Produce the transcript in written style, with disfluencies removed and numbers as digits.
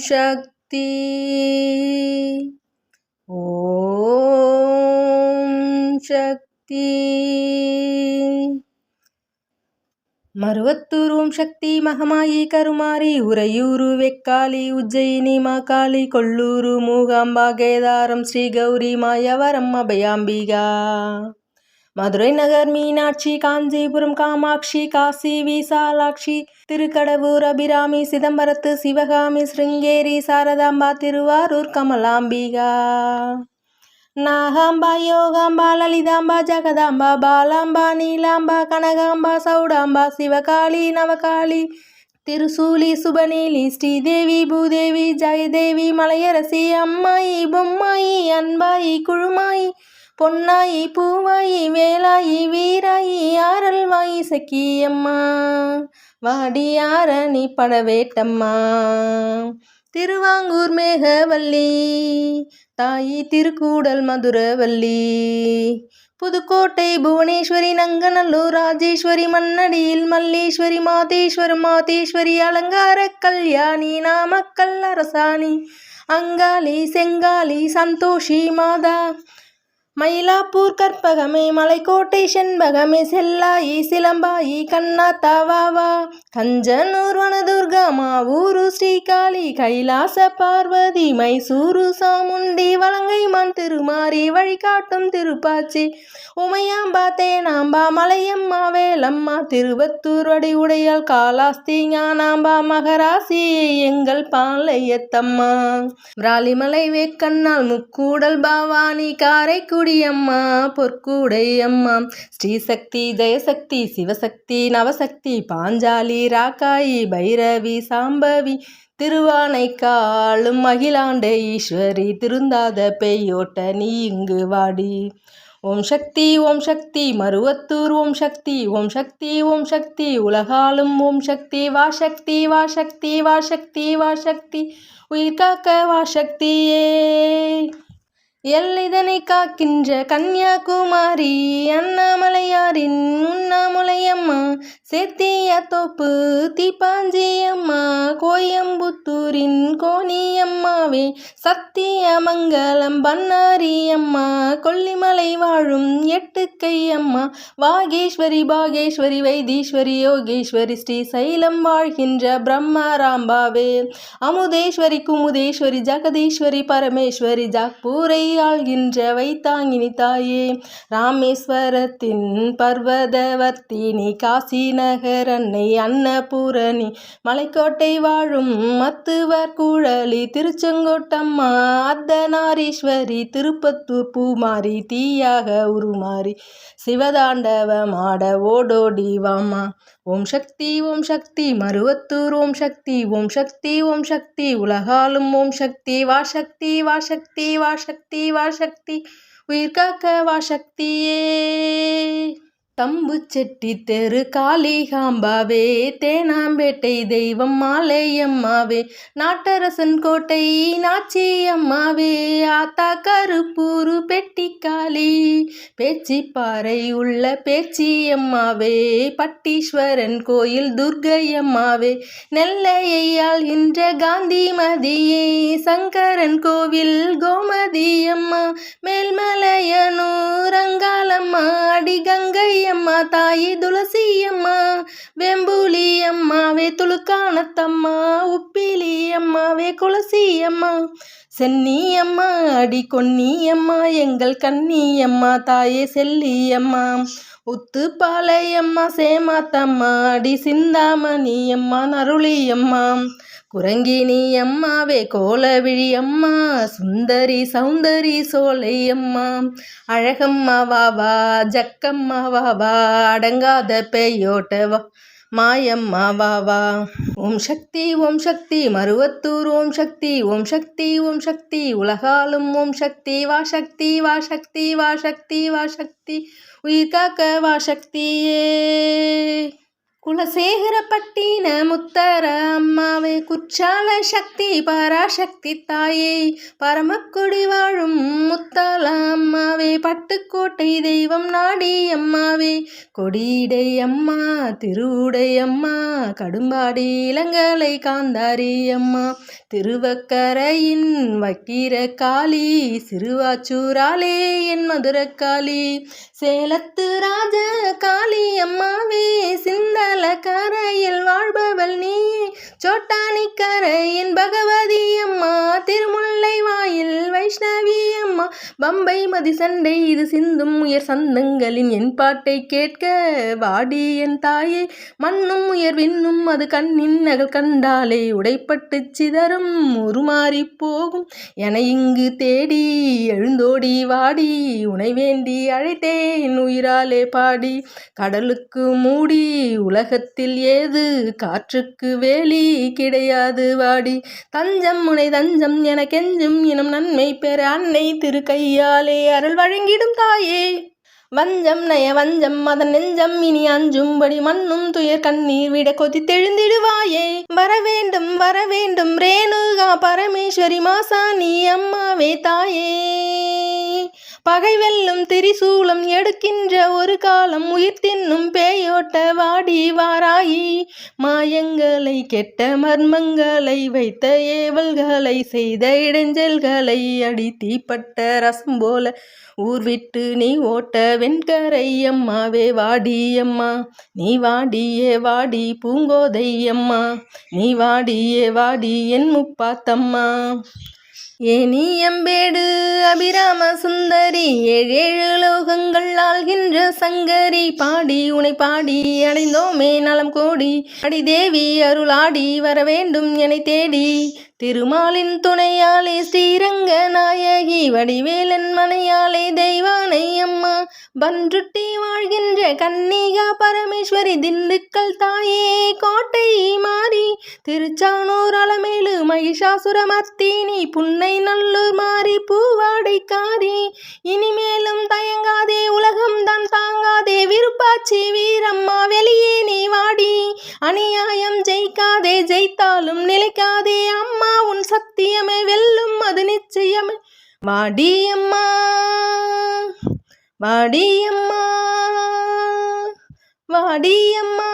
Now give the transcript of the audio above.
சக்தி ஓம் சக்தி. மருவத்தூர் ஓம் சக்தி மகமாயி கருமாரி உறையூரு வெக்காளி உஜ்ஜயினி மாகாளி கொல்லூரு மூகாம்பா கேதாரம் ஸ்ரீ கௌரி மாயவரம் அபயாம்பிகா. மதுரை நகர் மீனாட்சி காஞ்சிபுரம் காமாட்சி காசி விசாலாட்சி திருக்கடவூர் அபிராமி சிதம்பரத்து சிவகாமி ஸ்ருங்கேரி சாரதாம்பா திருவாரூர் கமலாம்பிகா. நாகாம்பா யோகாம்பா லலிதாம்பா ஜகதாம்பா பாலாம்பா நீலாம்பா கனகாம்பா சௌடாம்பா சிவகாளி நவகாளி திருசூலி சுபநீலி ஸ்ரீதேவி பூதேவி ஜெயதேவி மலையரசி அம்மாயி பொம்மாயி அன்பாயி குழுமாயி பொன்னாயி பூவாயி வேலாயி வீராயி ஆரல்வாயி சக்கியம்மா வாடியாரணி படவேட்டம்மா. திருவாங்கூர் மேகவல்லி தாயி திருக்கூடல் மதுரவல்லி புதுக்கோட்டை புவனேஸ்வரி நங்கநல்லூர் ராஜேஸ்வரி மண்ணடியில் மல்லீஸ்வரி மாதேஸ்வரி அலங்கார கல்யாணி நாமக்கல் அரசாணி அங்காளி செங்காளி சந்தோஷி மாதா மயிலாப்பூர் கற்பகமே மலைக்கோட்டை செண்பகமே செல்லாயி சிலம்பாயி கண்ணாத்தாவாவா கஞ்சனூர் வனதுர்கா மாவூரு ஸ்ரீகாளி கைலாச பார்வதி மைசூரு சாமுண்டி வலங்கைமான் திருமாரி வழிகாட்டும் திருப்பாச்சி உமையாம்பா தேனாம்பா மலையம்மா வேலம்மா திருவத்தூர் வடி உடையால் காலாஸ்தி ஞானாம்பா மகராசி எங்கள் பாளையத்தம்மா விராலிமலை வேக்கண்ணால் முக்கூடல் பாவானி காரைக்குடி அம்மா பொற்கூடை அம்மா ஸ்ரீசக்தி ஜெயசக்தி சிவசக்தி நவசக்தி பாஞ்சாலி ராக்காயி பைரவி சாம்பவி திருவானைக்காளும் அகிலாண்ட ஈஸ்வரி திருந்தாத பெய்யோட்ட நீ இங்கு வாடி. ஓம் சக்தி மருவத்தூர் ஓம் சக்தி ஓம் சக்தி ஓம் சக்தி உலகாலும் ஓம் சக்தி வா சக்தி வா சக்தி வா சக்தி வா சக்தி உயிர் காக்க வா சக்தியே. எல்லைதனை காக்கின்ற கன்னியாகுமாரி அண்ணாமலையாரின் உண்ணாமுலையம்மா சேத்திய தோப்பு தீப்பாஞ்சியம்மா கோயம்புத்தூரின் கோணியம்மாவே சத்தியமங்கலம் பன்னாரியம்மா கொல்லிமலை வாழும் எட்டுக்கையம்மா வாகேஸ்வரி பாகேஸ்வரி வைத்தீஸ்வரி யோகேஸ்வரி ஸ்ரீசைலம் வாழ்கின்ற பிரம்மராம்பாவே அமுதேஸ்வரி குமுதேஸ்வரி ஜெகதீஸ்வரி பரமேஸ்வரி ஜாக்பூரை ஆள்கின்ற வைத்தாங்கினி தாயே ராமேஸ்வரத்தின் பர்வதவர்த்தினி காசி நகர் அன்னை அன்னபூரணி மலைக்கோட்டை வாழும் மத்துவர் குழலி திருச்செங்கோட்டம்மா அர்த்தநாரீஸ்வரி திருப்பத்தூர் பூமாரி தீயாக உருமாறி சிவதாண்டவமாட ஓடோடி வாமா. ஓம் சக்தி மருவத்தூர் ஓம் சக்தி ஓம் சக்தி ஓம் சக்தி உலகாலும் ஓம் சக்தி வா சக்தி வா சக்தி வா சக்தி வா சக்தி உயிர் காக்க வா சக்தியே. தம்பு செட்டி தெரு காளிகாம்பாவே தேனாம்பேட்டை தெய்வம் மாலையம்மாவே நாட்டரசன் கோட்டை நாச்சியம்மாவே ஆத்தா கருப்பூரு பெட்டிக்காளி பேச்சிப்பாறை உள்ள பேச்சியம்மாவே பட்டீஸ்வரன் கோயில் துர்க்கையம்மாவே நெல்லையால் இன்ற காந்திமதியே சங்கரன் கோவில் கோமதியம்மா மேல்மலையனூர் அங்காளம்மா அடிகங்கை அம்மா தாயி துளசி அம்மா வெம்புலி அம்மாவே துளுக்கானத்தம்மா உப்பிலி அம்மாவே குளசி அம்மா சென்னி அம்மா அடி கொன்னி அம்மா எங்கள் கன்னி அம்மா தாயே செல்லி அம்மா உத்துப்பாளையம்மா சேமாத்தம்மா அடி சிந்தாமணி அம்மா நருளி அம்மா குரங்கினி அம்மாவே கோலவிழி அம்மா சுந்தரி சௌந்தரி சோலை அம்மா அழகம்மா வாவா ஜக்கம்மா வாவா அடங்காத பெய்யோட்ட மாயம்மா வாவா. ஓம் சக்தி மருவத்தூர் ஓம் சக்தி ஓம் சக்தி ஓம் சக்தி உலகாலும் ஓம் சக்தி வா சக்தி வா சக்தி வா சக்தி வா சக்தி உயிர் காக்க வா சக்தியே. குலசேகரப்பட்டின முத்தர அம்மா அம்மாவே குற்றால சக்தி பராசக்தி தாயே பரமக்குடி வாழும் முத்தால அம்மாவே பட்டுக்கோட்டை தெய்வம் நாடி அம்மாவே கொடியடை அம்மா திருவுடை அம்மா கடும்பாடி இளங்கலை காந்தாரி அம்மா திருவக்கரையின் வக்கீர காளி சிறுவாச்சூராலே என் மதுரக்காளி சேலத்து ராஜ காளி அம்மாவே சிந்தல கரையில் வாழ்பவள் நீ சோட்டானி கரையின் பகவதி அம்மா திருமுல்லை வாயில் வைஷ்ணவி அம்மா பம்பை மதி சண்டை இது சிந்தும் உயர் சந்தங்களின் என் பாட்டை கேட்க வாடி என் தாயே மண்ணும் உயர் விண்ணும் அது கண்ணின் நகல் கண்டாலே உடைப்பட்டு சிதறும் உருமாறி போகும் என இங்கு தேடி எழுந்தோடி வாடி உனை வேண்டி அழைத்தேன் உயிராலே பாடி கடலுக்கு மூடி உலகத்தில் ஏது காற்றுக்கு வேலி கிடையாது வாடி தஞ்சம் முனை தஞ்சம் என கெஞ்சும் இனம் நன்மை பெற அன்னை திரு கையாலே அருள் வழங்கிடும் தாயே வஞ்சம் நய வஞ்சம் அதன் நெஞ்சம் இனி அஞ்சும்படி மண்ணும் துயர் கண்ணீர் விட கொதித்தெழுந்திடுவாயே வரவேண்டும் ரேணுகா பரமேஸ்வரி மாசாணி அம்மாவே தாயே பகை வெல்லும் திரிசூலம் எடுக்கின்ற ஒரு காலம் உயிர் தின்னும் பேயோட்ட வாடி வாராயி மாயங்களை கெட்ட மர்மங்களை வைத்த ஏவல்களை செய்த இடைஞ்சல்களை அடி தீப்பட்ட ரசம் போல ஊர் விட்டு நீ ஓட்ட வெண்கரை அம்மாவே வாடி அம்மா நீ வாடியே வாடி பூங்கோதை அம்மா நீ வாடியே வாடி என் முப்பாத்தம்மா ஏனி எம்பேடு அபிராம சுந்தரி ஏழேழு லோகங்கள் ஆள்கின்ற சங்கரி பாடி உனை பாடி அடைந்தோமே நலம் கோடி அடி தேவி அருளாடி வர வேண்டும் என்னை தேடி திருமாலின் துணையாலே ஸ்ரீரங்க நாயகி வடிவேலன் மனையாலே தெய்வானை அம்மா பன்ருட்டி வாழ்கின்ற கன்னிகா பரமேஸ்வரி திண்டுக்கல் தாயே கோட்டை மாறி திருச்சானூர் அலமேலு மகிஷாசுரமர்த்தினி புன்னை நல்லூர் மாறி பூவாடை காரி இனிமேலும் தயங்காதே உலகம் தான் தாங்காதே விருப்பாச்சி வீரம்மா வெளியே நீ வாடி அநியாயம் ஜெயிக்காதே ஜெயித்தாலும் நிலைக்காதே அம்மா உன் சத்தியமே வெல்லும் அது நிச்சயமே வாடியம்மா வாடியம்மா வாடியம்மா